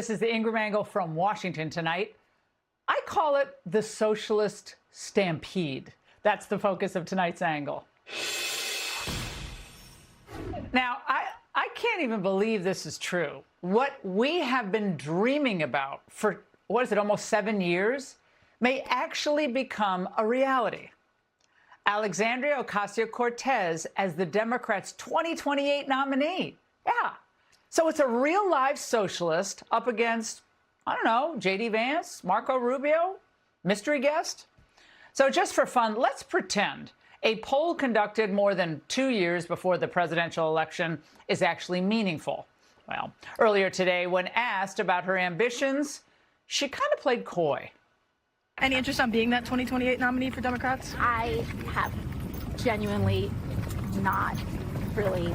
This is the Ingraham Angle from Washington tonight. I call it the socialist stampede. That's the focus of tonight's angle. Now, I can't even believe this is true. What we have been dreaming about for, what is it, almost 7 years, may actually become a reality. Alexandria Ocasio-Cortez as the Democrats' 2028 nominee. Yeah. So it's a real live socialist up against, I don't know, J.D. Vance, Marco Rubio, mystery guest. So just for fun, let's pretend a poll conducted more than 2 years before the presidential election is actually meaningful. Well, earlier today, when asked about her ambitions, she kind of played coy. Any interest on being that 2028 nominee for Democrats? I have genuinely not really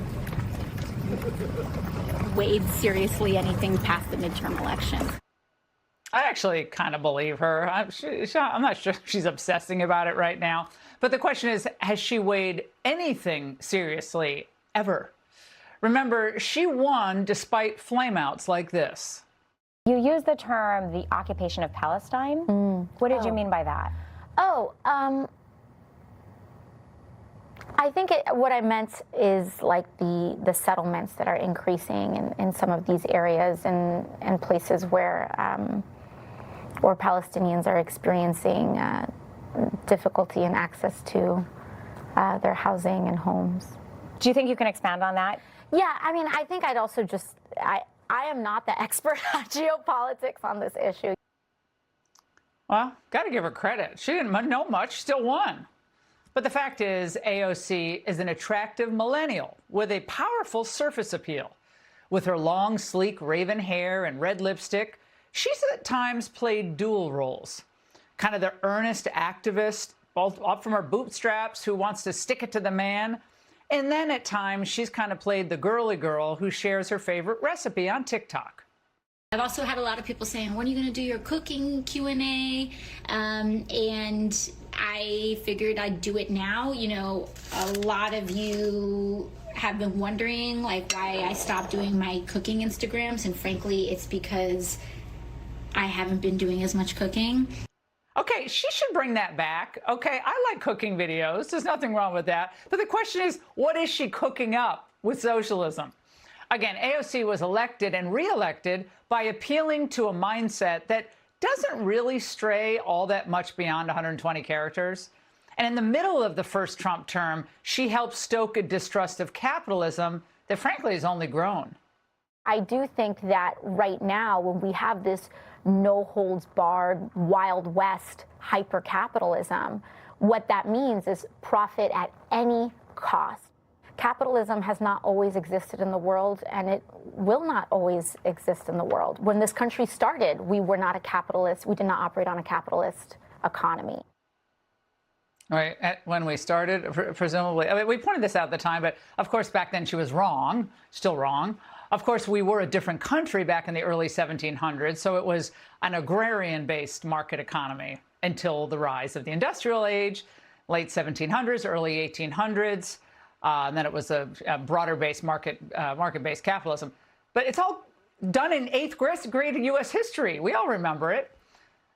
weighed seriously anything past the midterm elections. I actually kind of believe her. I'm not sure she's obsessing about it right now. But the question is, has she weighed anything seriously ever? Remember, she won despite flameouts like this. You used the term the occupation of Palestine. What did you mean by that? I think what I meant is like the settlements that are increasing in some of these areas and places where Palestinians are experiencing difficulty in access to their housing and homes. Do you think you can expand on that? Yeah, I mean, I think I'd also just, I am not the expert on geopolitics on this issue. Well, got to give her credit. She didn't know much, still won. But the fact is, AOC is an attractive millennial with a powerful surface appeal. With her long, sleek raven hair and red lipstick, she's at times played dual roles. Kind of the earnest activist, both up from her bootstraps, who wants to stick it to the man. And then at times, she's kind of played the girly girl who shares her favorite recipe on TikTok. I've also had a lot of people saying, when are you going to do your cooking Q&A? And I figured I'd do it now. You know, a lot of you have been wondering, like, why I stopped doing my cooking Instagrams. And frankly, it's because I haven't been doing as much cooking. Okay, she should bring that back. Okay, I like cooking videos. There's nothing wrong with that. But the question is, what is she cooking up with socialism? Again, AOC was elected and reelected by appealing to a mindset that doesn't really stray all that much beyond 120 characters. And in the middle of the first Trump term, she helped stoke a distrust of capitalism that frankly has only grown. I do think that right now, when we have this no-holds-barred, Wild West hyper-capitalism, what that means is profit at any cost. Capitalism has not always existed in the world, and it will not always exist in the world. When this country started, we were not a capitalist. We did not operate on a capitalist economy. Right. When we started, presumably, I mean, we pointed this out at the time, but of course, back then she was wrong, still wrong. Of course, we were a different country back in the early 1700s, so it was an agrarian-based market economy until the rise of the industrial age, late 1700s, early 1800s. And then it was a broader-based market-based capitalism. But it's all done in 8th grade U.S. history. We all remember it.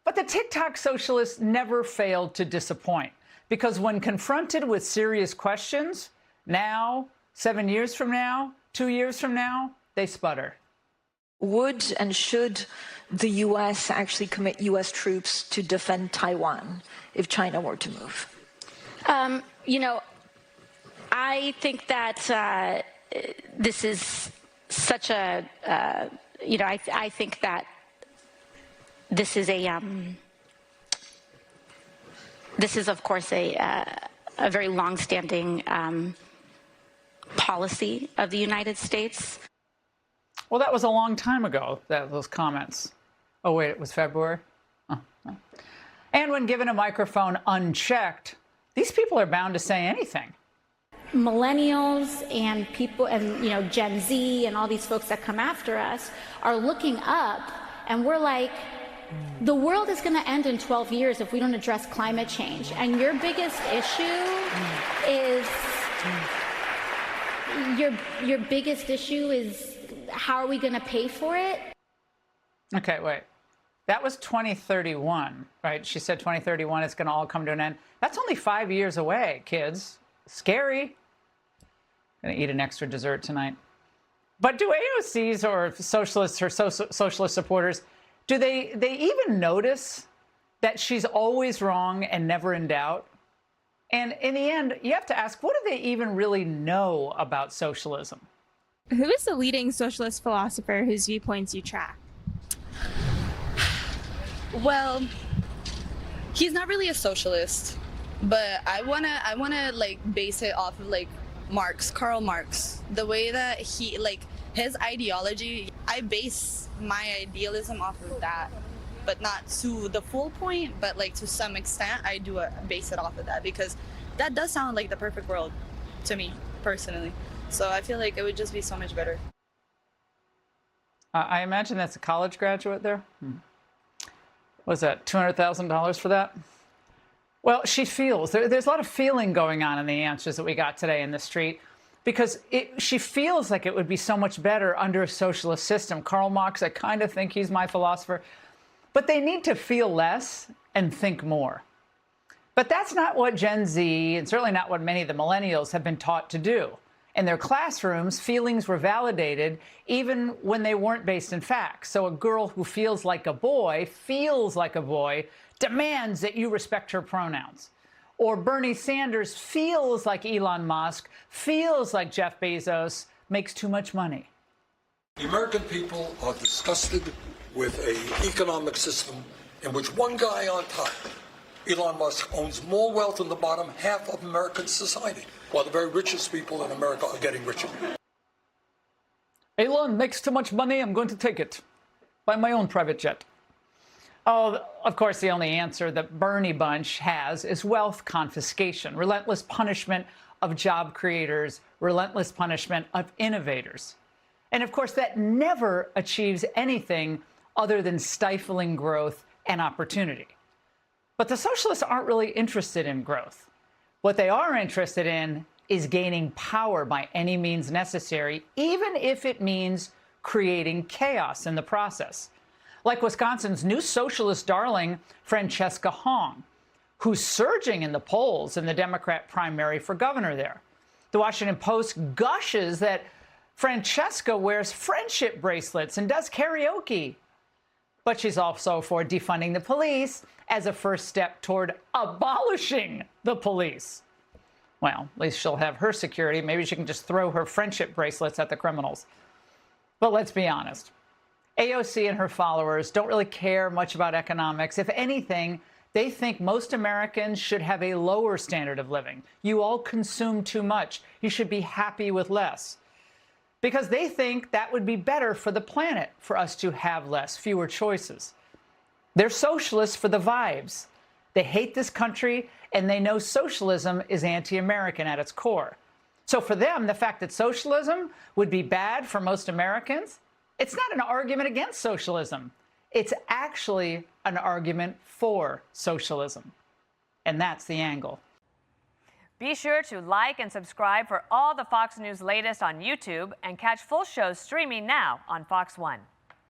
But the TikTok socialists never failed to disappoint, because when confronted with serious questions, now, 7 years from now, 2 years from now, they sputter. Would and should the U.S. actually commit U.S. troops to defend Taiwan if China were to move? You know, I think that this is such a, you know, I think that this is a, this is of course a very long-standing policy of the United States. Well, that was a long time ago, those comments. Oh, wait, it was February? Oh. And when given a microphone unchecked, these people are bound to say anything. Millennials and people and, you know, Gen Z and all these folks that come after us are looking up, and we're like, the world is going to end in 12 years if we don't address climate change. And your biggest issue is, your biggest issue is, how are we going to pay for it? Okay, wait. That was 2031, right? She said 2031 it's going to all come to an end. That's only 5 years away, kids. Scary. Going to eat an extra dessert tonight. But do AOCs or socialists or socialist supporters, do they even notice that she's always wrong and never in doubt? And in the end, you have to ask, what do they even really know about socialism? Who is the leading socialist philosopher whose viewpoints you track? Well, he's not really a socialist, but I wanna like base it off of like Karl Marx. The way that he, like, his ideology, I base my idealism off of that, but not to the full point, but like to some extent I do base it off of that, because that does sound like the perfect world to me personally. So I feel like it would just be so much better. I imagine that's a college graduate there. Was that $200,000 for that? Well, she feels. There's a lot of feeling going on in the answers that we got today in the street, because she feels like it would be so much better under a socialist system. Karl Marx, I kind of think he's my philosopher. But they need to feel less and think more. But that's not what Gen Z, and certainly not what many of the millennials have been taught to do. In their classrooms, feelings were validated even when they weren't based in facts. So a girl who feels like a boy, demands that you respect her pronouns. Or Bernie Sanders feels like Elon Musk, feels like Jeff Bezos, makes too much money. The American people are disgusted with an economic system in which one guy on top, Elon Musk, owns more wealth than the bottom half of American society, while the very richest people in America are getting richer. Elon makes too much money, I'm going to take it. Buy my own private jet. Oh, of course, the only answer that Bernie bunch has is wealth confiscation, relentless punishment of job creators, relentless punishment of innovators. And of course, that never achieves anything other than stifling growth and opportunity. But the socialists aren't really interested in growth. What they are interested in is gaining power by any means necessary, even if it means creating chaos in the process. Like Wisconsin's new socialist darling, Francesca Hong, who's surging in the polls in the Democrat primary for governor there. The Washington Post gushes that Francesca wears friendship bracelets and does karaoke. But she's also for defunding the police as a first step toward abolishing the police. Well, at least she'll have her security. Maybe she can just throw her friendship bracelets at the criminals. But let's be honest. AOC and her followers don't really care much about economics. If anything, they think most Americans should have a lower standard of living. You all consume too much. You should be happy with less. Because they think that would be better for the planet, for us to have less, fewer choices. They're socialists for the vibes. They hate this country, and they know socialism is anti-American at its core. So for them, the fact that socialism would be bad for most Americans, it's not an argument against socialism. It's actually an argument for socialism. And that's the angle. Be sure to like and subscribe for all the Fox News latest on YouTube, and catch full shows streaming now on Fox One.